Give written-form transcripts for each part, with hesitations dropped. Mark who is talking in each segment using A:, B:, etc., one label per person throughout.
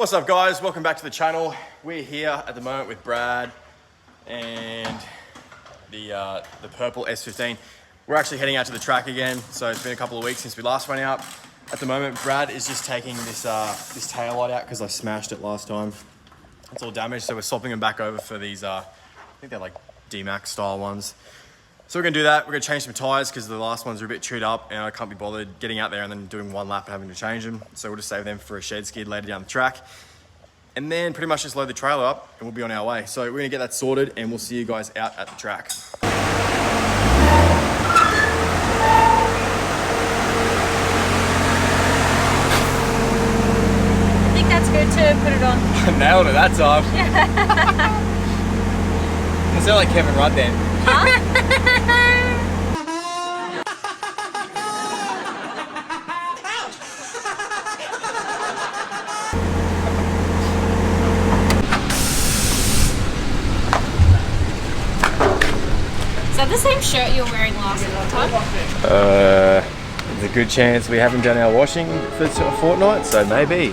A: What's up guys, welcome back to the channel. We're here at the moment with Brad and the purple S15. We're actually heading out to the track again, so it's been a couple of weeks since we last went out. At the moment, Brad is just taking this tail light out because I smashed it last time. It's all damaged, so we're swapping them back over for these, I think they're like D-Max style ones. So we're gonna do that. We're gonna change some tires because the last ones are a bit chewed up and I can't be bothered getting out there and then doing one lap and having to change them. So we'll just save them for a shed skid later down the track. And then pretty much just load the trailer up and we'll be on our way. So we're gonna get that sorted and we'll see you guys out at the track.
B: I think that's good to put it on.
A: Nailed it that time. I sound like Kevin Rudd then.
B: Huh? Is that the same shirt you were wearing last time?
A: There's a good chance we haven't done our washing for a fortnight, so maybe.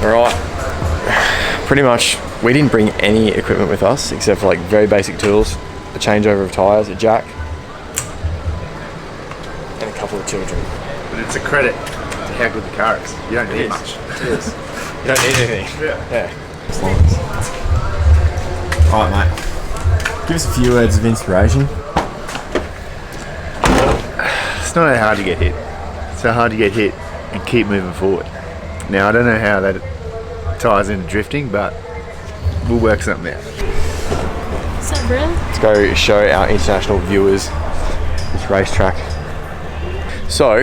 A: Alright, pretty much we didn't bring any equipment with us except for like very basic tools, a changeover of tyres, a jack, and a couple of children.
C: But it's a credit to how good the car is. You don't need much.
A: It is. You don't need anything. Yeah. Alright mate, give us a few words of inspiration.
C: It's not that hard to get hit. It's so hard to get hit and keep moving forward. Now I don't know how that ties into drifting, but we'll work something out.
B: So really?
A: Let's go show our international viewers this racetrack. So,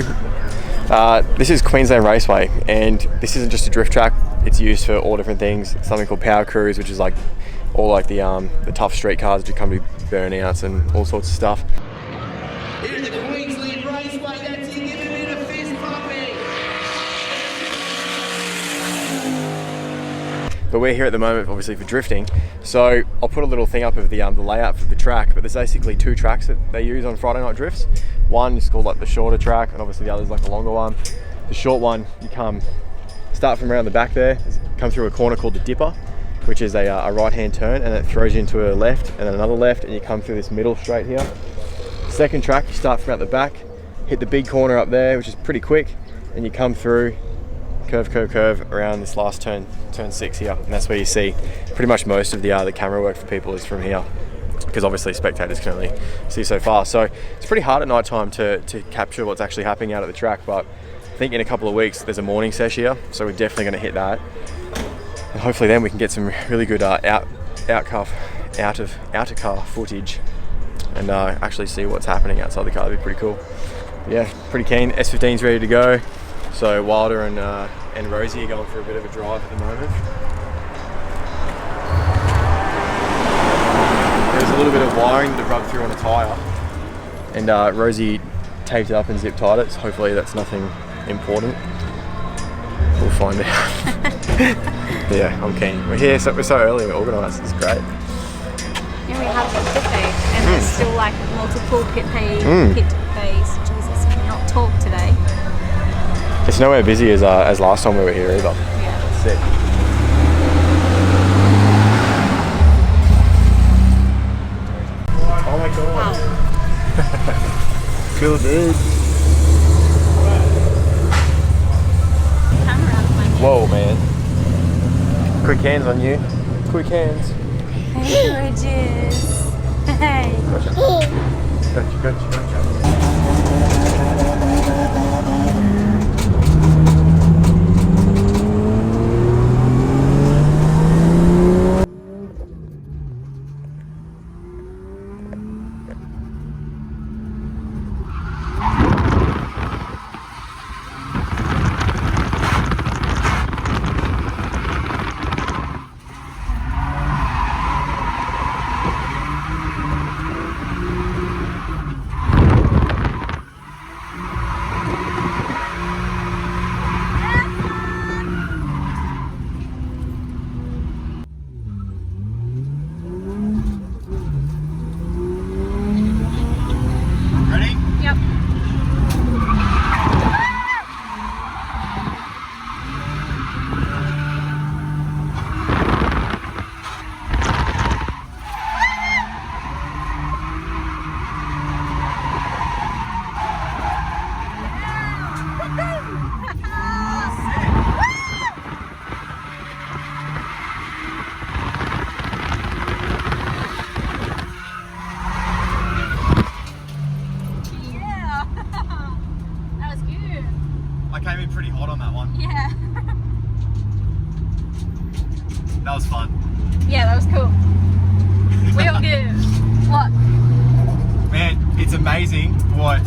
A: this is Queensland Raceway, and this isn't just a drift track. It's used for all different things. Something called Power Cruise, which is like all like the tough street cars that come to burnouts and all sorts of stuff.
D: Here's the Queensland Raceway. That's it. Give it a fist pumping.
A: But we're here at the moment, obviously, for drifting. So I'll put a little thing up of the layout for the track. But there's basically two tracks that they use on Friday night drifts. One is called like the shorter track, and obviously the other is like a longer one. The short one, you start from around the back there, come through a corner called the Dipper, which is a right-hand turn, and it throws you into a left and then another left, and you come through this middle straight here. The second track, you start from out the back, hit the big corner up there, which is pretty quick, and you come through curve around this last turn 6 here, and that's where you see pretty much most of the camera work for people is from here, because obviously spectators can only see so far. So it's pretty hard at night time to capture what's actually happening out at the track, but I think in a couple of weeks there's a morning sesh here, so we're definitely going to hit that, and hopefully then we can get some really good out of car footage and actually see what's happening outside the car. That'd be pretty cool. But yeah, pretty keen. S15's ready to go. So Wilder and Rosie are going for a bit of a drive at the moment. There's a little bit of wiring that rubbed through on a tyre, and Rosie taped it up and zip tied it, so hopefully that's nothing important. We'll find out. Yeah, I'm keen. We're here, we're so early, we're organised, it's great.
B: Yeah, we have the pit bay, and there's still like multiple pit bays. Jesus, I cannot talk today.
A: It's nowhere busy as last time we were here either.
B: Yeah.
A: Sick. Oh my god.
B: Wow.
C: Cool dude.
A: Whoa, man. Quick hands on you. Quick hands.
B: Hey, gorgeous. Hey.
A: Gotcha. Gotcha.
B: Yep. Yeah. That was good.
A: I came in pretty hot on that one.
B: Yeah.
A: That was fun.
B: Yeah, that was cool. Real good. What?
A: Man, it's amazing what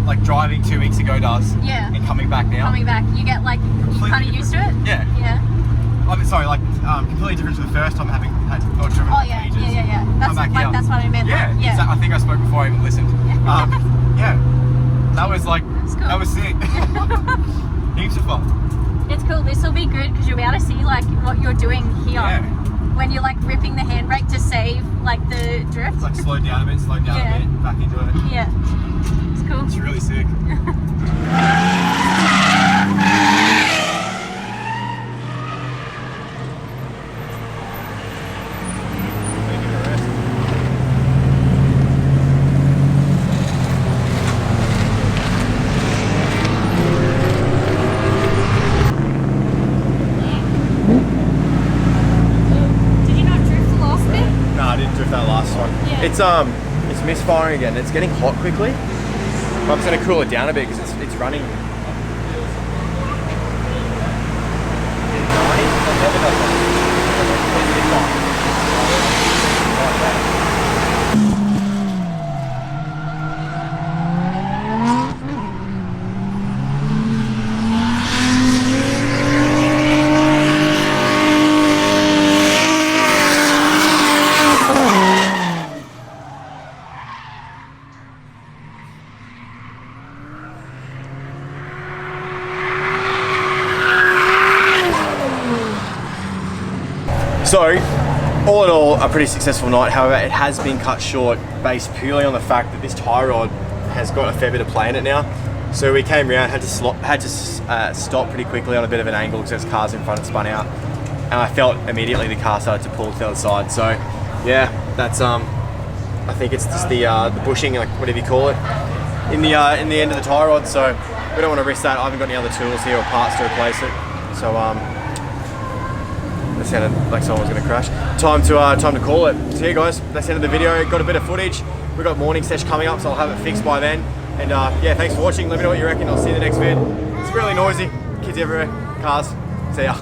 A: like driving 2 weeks ago does.
B: Yeah.
A: And coming back now.
B: Coming back, you get like, you kind of used to it?
A: Yeah.
B: Yeah.
A: I mean, sorry, like completely different to the first time having had not driven
B: Oh
A: for
B: yeah,
A: ages.
B: yeah. That's
A: Come back
B: like
A: here.
B: that's what I meant.
A: Yeah,
B: Yeah.
A: exactly. I think I spoke before I even listened. Yeah, that was like,
B: That's cool.
A: that was sick. Heaps of fun.
B: It's cool. This will be good because you'll be able to see like what you're doing here
A: Yeah.
B: when you're like ripping the handbrake to save like the drift.
A: It's like slowed down a bit, slowed down
B: Yeah.
A: a bit, back into it.
B: Yeah. It's cool.
A: It's really sick.
B: Did you not drift the last bit?
A: No, I didn't drift that last one.
B: Yeah.
A: It's misfiring again. It's getting hot quickly. I'm just gonna cool it down a bit because it's running. So, all in all, a pretty successful night. However, it has been cut short based purely on the fact that this tie rod has got a fair bit of play in it now. So we came around, had to stop pretty quickly on a bit of an angle because there's cars in front and spun out, and I felt immediately the car started to pull to the other side. So, yeah, that's I think it's just the bushing, like whatever you call it, in the end of the tie rod. So we don't want to risk that. I haven't got any other tools here or parts to replace it. So that sounded like someone was going to crash. Time to call it. So yeah, guys, that's the end of the video. Got a bit of footage. We've got morning sesh coming up, so I'll have it fixed by then. And yeah, thanks for watching. Let me know what you reckon. I'll see you in the next vid. It's really noisy. Kids everywhere. Cars. See ya.